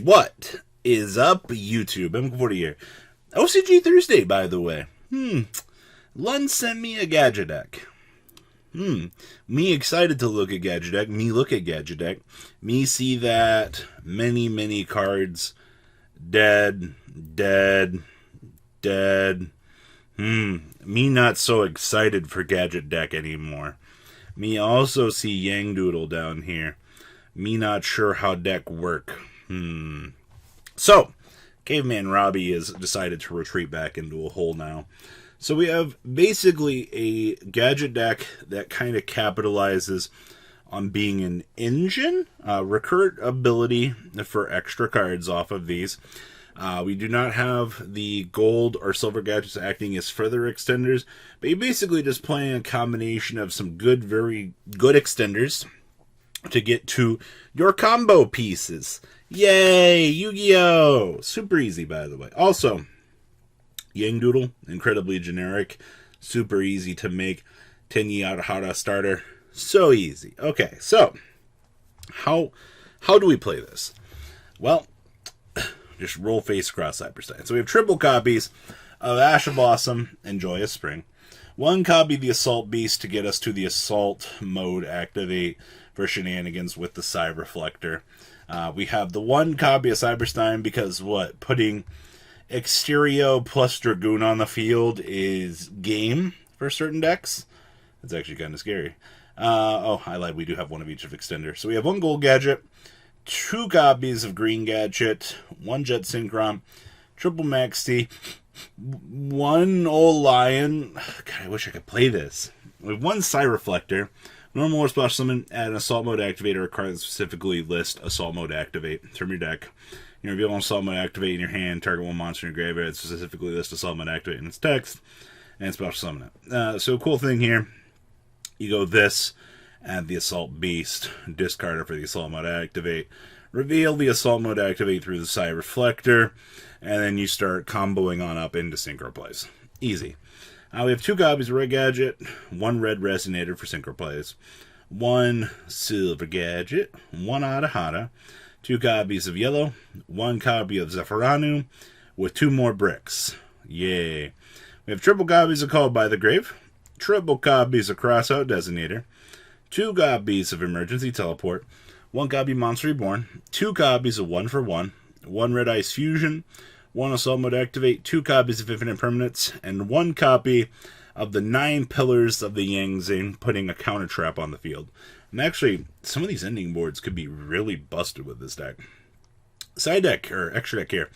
What is up, YouTube? M40 here. OCG Thursday, by the way. Lund sent me a Gadget deck. Me excited to look at Gadget deck. Me look at Gadget deck. Me see that many cards dead. Me not so excited for Gadget deck anymore. Me also see Yang Doodle down here. Me not sure how deck work. So, Caveman Robbie has decided to retreat back into a hole now. So we have basically a Gadget deck that kind of capitalizes on being an engine, recurrent ability for extra cards off of these. We do not have the gold or silver gadgets acting as further extenders, but you're basically just playing a combination of some good, very good extenders to get to your combo pieces. Yay, Yu-Gi-Oh! Super easy, by the way. Also, Yang Doodle, incredibly generic, super easy to make. Tenyi Arahara starter, so easy. Okay, so, how do we play this? Well, just roll face across Cyberstein. So we have triple copies of Ash of Blossom and Joyous Spring. One copy of the Assault Beast to get us to the Assault mode activate for shenanigans with the Psy Reflector. We have the one copy of Cyberstein because putting Exterio plus Dragoon on the field is game for certain decks. That's actually kind of scary. I lied. We do have one of each of Extender. So we have one Gold Gadget, two copies of Green Gadget, one Jet Synchro, triple Max T, one Old Lion. God, I wish I could play this. We have one Psy Reflector, normal or splash summon, add an Assault Mode activator, a card that specifically list Assault Mode activate from your deck. You reveal an Assault Mode activate in your hand, target one monster in your graveyard, specifically list Assault Mode activate in its text, and splash summon it. So cool thing here, you go this, add the Assault Beast, discard it for the Assault Mode activate, reveal the Assault Mode activate through the Psy Reflector, and then you start comboing on up into Synchro plays. Easy. We have two copies of Red Gadget, one Red Resonator for Synchro plays, one Silver Gadget, one Arahara, two copies of Yellow, one copy of Zephyranu, with two more bricks. Yay. We have triple copies of Called by the Grave, triple copies of Crossout Designator, two copies of Emergency Teleport, one copy of Monster Reborn, two copies of One for One, one Red Ice Fusion, one Assault Mode Activate, two copies of Infinite Permanence, and one copy of the 9 Pillars of the Yang Zing, putting a counter trap on the field. And actually, some of these ending boards could be really busted with this deck. Side deck, or extra deck here.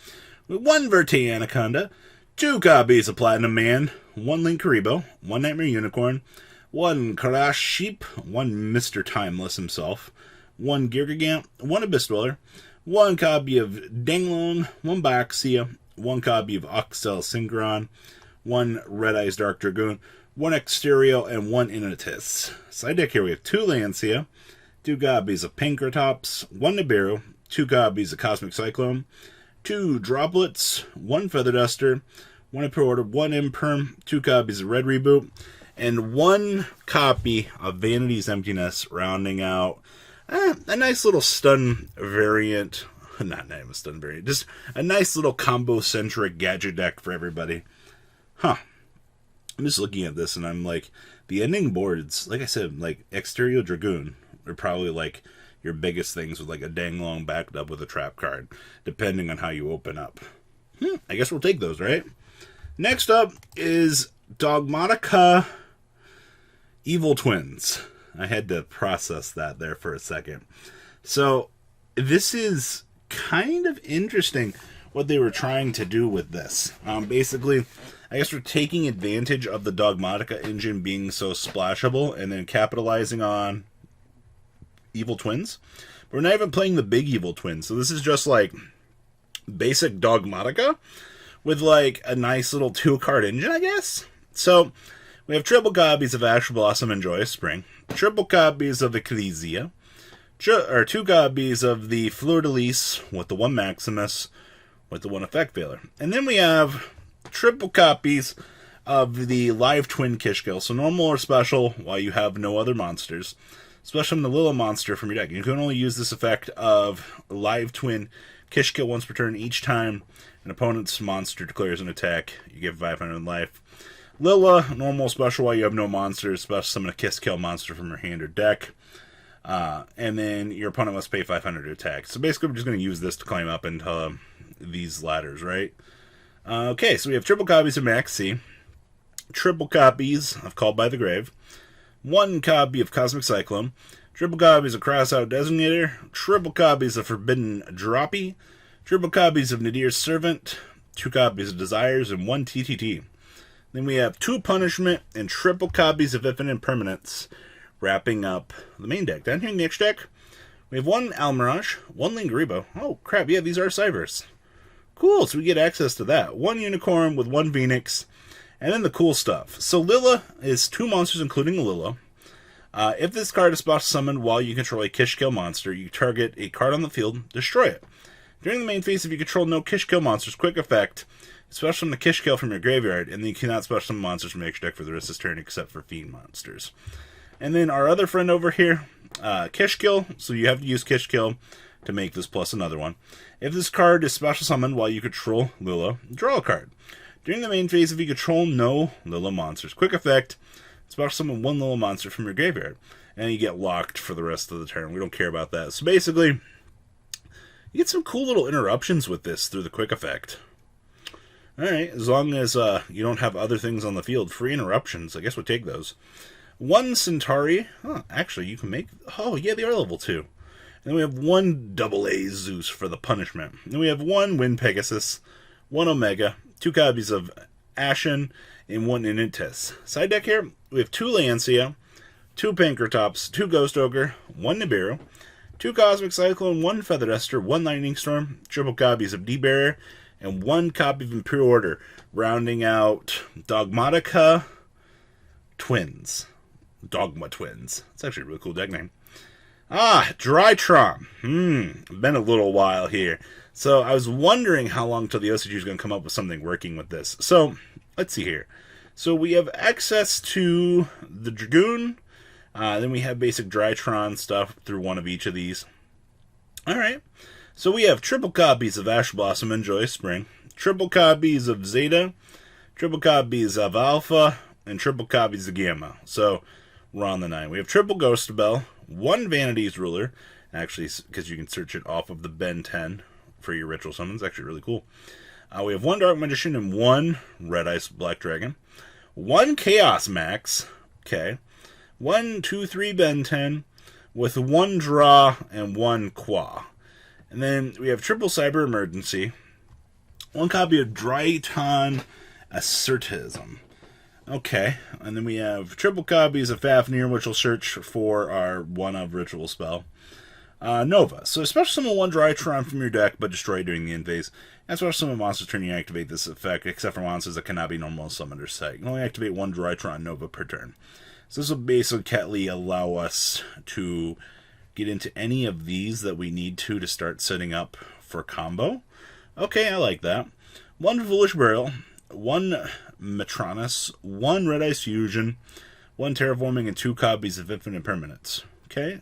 With one Verte Anaconda, two copies of Platinum Man, one Link Karibo, one Nightmare Unicorn, one Karash Sheep, one Mr. Timeless himself, one Girgigant, one Abyss Dweller, one copy of Danglong, one Baxia, one copy of Oxel Synchron, one Red Eyes Dark Dragoon, one Exterio, and one Inatis. Side deck here we have two Lancia, two copies of Pankratops, one Nibiru, two copies of Cosmic Cyclone, two Droplets, one Feather Duster, one Imperial Order, one Imperm, two copies of Red Reboot, and one copy of Vanity's Emptiness, rounding out a nice little stun variant. Not even a stun variant, just a nice little combo-centric Gadget deck for everybody. I'm just looking at this and I'm like, the ending boards, like I said, like Exterio Dragoon are probably like your biggest things with like a Danglong backed up with a trap card, depending on how you open up. I guess we'll take those, right? Next up is Dogmatika Evil Twins. I had to process that there for a second. So, this is kind of interesting what they were trying to do with this. Basically, I guess we're taking advantage of the Dogmatika engine being so splashable and then capitalizing on Evil Twins. But we're not even playing the big Evil Twins. So this is just like basic Dogmatika with like a nice little 2-card engine, I guess. So we have triple copies of Ash Blossom and Joyous Spring, triple copies of Ecclesia, or 2 copies of the Fleur de Lis with the 1 Maximus with the 1 Effect Veiler. And then we have triple copies of the Live Twin Kishkill. So normal or special while you have no other monsters. Special summon the Lilla monster from your deck. You can only use this effect of Live Twin Kish Kill once per turn. Each time an opponent's monster declares an attack, you give 500 life. Lilla, normal special while you have no monsters. Special summon a Kiss Kill monster from your hand or deck. And then your opponent must pay 500 to attack. So basically we're just going to use this to climb up into these ladders, right? Okay, so we have triple copies of Max C. Triple copies of Called by the Grave. 1 copy of Cosmic Cyclone. Triple copies of Crossout Designator. Triple copies of Forbidden Droppy. Triple copies of Nadir's Servant. 2 copies of Desires and 1 TTT. Then we have 2 Punishment and triple copies of Infinite Permanence, wrapping up the main deck. Down here in the next deck, we have 1 Almirage, 1 Lingaribo. Oh crap, yeah, these are Cybers. Cool, so we get access to that. 1 Unicorn with 1 Phoenix. And then the cool stuff. So Lilla is 2 monsters, including Lilla. If this card is special summoned while you control a Kish Kill monster, you target a card on the field, destroy it. During the main phase, if you control no Kish Kill monsters, quick effect, special summon the Kish Kill from your graveyard, and then you cannot special summon monsters from your extra deck for the rest of this turn except for Fiend monsters. And then our other friend over here, Kish Kill, so you have to use Kish Kill to make this plus another one. If this card is special summoned while you control Lilla, draw a card. During the main phase, if you control no Lilla monsters, quick effect, special summon 1 Lilla monster from your graveyard, and you get locked for the rest of the turn. We don't care about that. So basically, you get some cool little interruptions with this through the quick effect. Alright, as long as you don't have other things on the field, free interruptions, I guess we'll take those. 1 Centauri, actually you can make, oh yeah, they are level 2. And then we have 1 AA Zeus for the punishment. And then we have 1 Wind Pegasus, 1 Omega, 2 copies of Ashen, and 1 Inantis. Side deck here, we have 2 Lancia, 2 Pankratops, 2 Ghost Ogre, 1 Nibiru, 2 Cosmic Cyclone, 1 Feather Duster, 1 Lightning Storm, triple copies of D-Bearer, and 1 copy of Imperial Order, rounding out Dogmatika Twins. Dogma Twins. It's actually a really cool deck name. Draitron. Been a little while here. So I was wondering how long till the OCG is going to come up with something working with this. So let's see here. So we have access to the Dragoon. Then we have basic Draitron stuff through one of each of these. Alright. So we have triple copies of Ash Blossom and Joyous Spring. Triple copies of Zeta. Triple copies of Alpha. And triple copies of Gamma. So we're on the 9. We have triple Ghost Bell. 1 Vanity's Ruler. Actually, because you can search it off of the Ben 10 for your ritual summons. Actually really cool. We have 1 Dark Magician and 1 Red Ice Black Dragon. 1 Chaos Max. Okay. 1, 2, 3 Ben 10. With 1 Draw and 1 Qua. And then we have triple Cyber Emergency. 1 copy of Draitron Assertism. Okay. And then we have triple copies of Fafnir, which will search for our 1 of Ritual Spell. Nova. So special summon 1 Draitron from your deck, but destroy it during the end phase. And special summon monsters turn you activate this effect, except for monsters that cannot be normal summoned or set. You can only activate 1 Draitron Nova per turn. So this will basically allow us to get into any of these that we need to start setting up for combo. Okay, I like that. 1 Foolish Burial, 1 Metronus, 1 Red Ice Fusion, 1 Terraforming, and 2 copies of Infinite Permanence. Okay.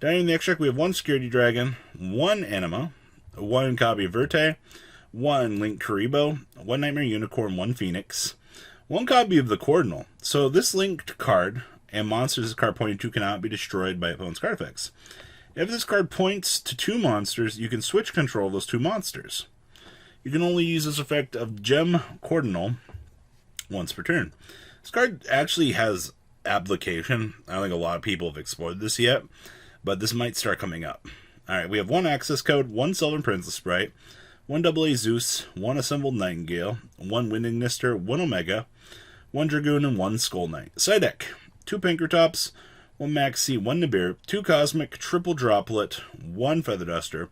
Down in the extract, we have 1 Security Dragon, 1 Anima, 1 copy of Verte, 1 Link Karibo, 1 Nightmare Unicorn, 1 Phoenix, 1 copy of the Cordinal. So this linked card and monsters this card pointing to cannot be destroyed by opponent's card effects. If this card points to 2 monsters, you can switch control of those 2 monsters. You can only use this effect of Gem Cordinal once per turn. This card actually has application. I don't think a lot of people have explored this yet, but this might start coming up. Alright, we have 1 Access Code, 1 Sylvan Princess Sprite, 1 AA Zeus, 1 Assembled Nightingale, 1 Wind Ignister, 1 Omega, 1 Dragoon, and 1 Skull Knight. Side deck, 2 Pankratops, 1 Maxi, 1 Nibiru, 2 Cosmic, triple Droplet, 1 Feather Duster,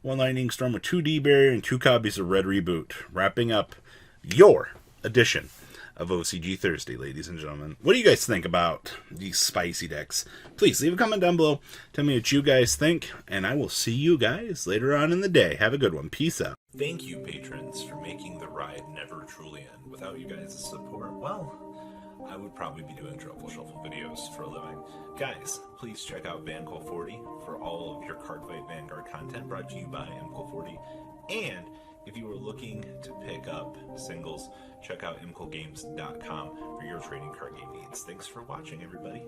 1 Lightning Storm with 2 D-Barrier, and 2 copies of Red Reboot. Wrapping up your edition of OCG Thursday, ladies and gentlemen. What do you guys think about these spicy decks? Please leave a comment down below. Tell me what you guys think, and I will see you guys later on in the day. Have a good one. Peace out. Thank you, patrons, for making the ride never truly end. Without you guys' support, well, I would probably be doing Truffle Shuffle videos for a living. Guys, please check out VanCole40 for all of your Cardfight Vanguard content brought to you by MCole40. And if you are looking to pick up singles, check out mcolegames.com for your trading card game needs. Thanks for watching, everybody.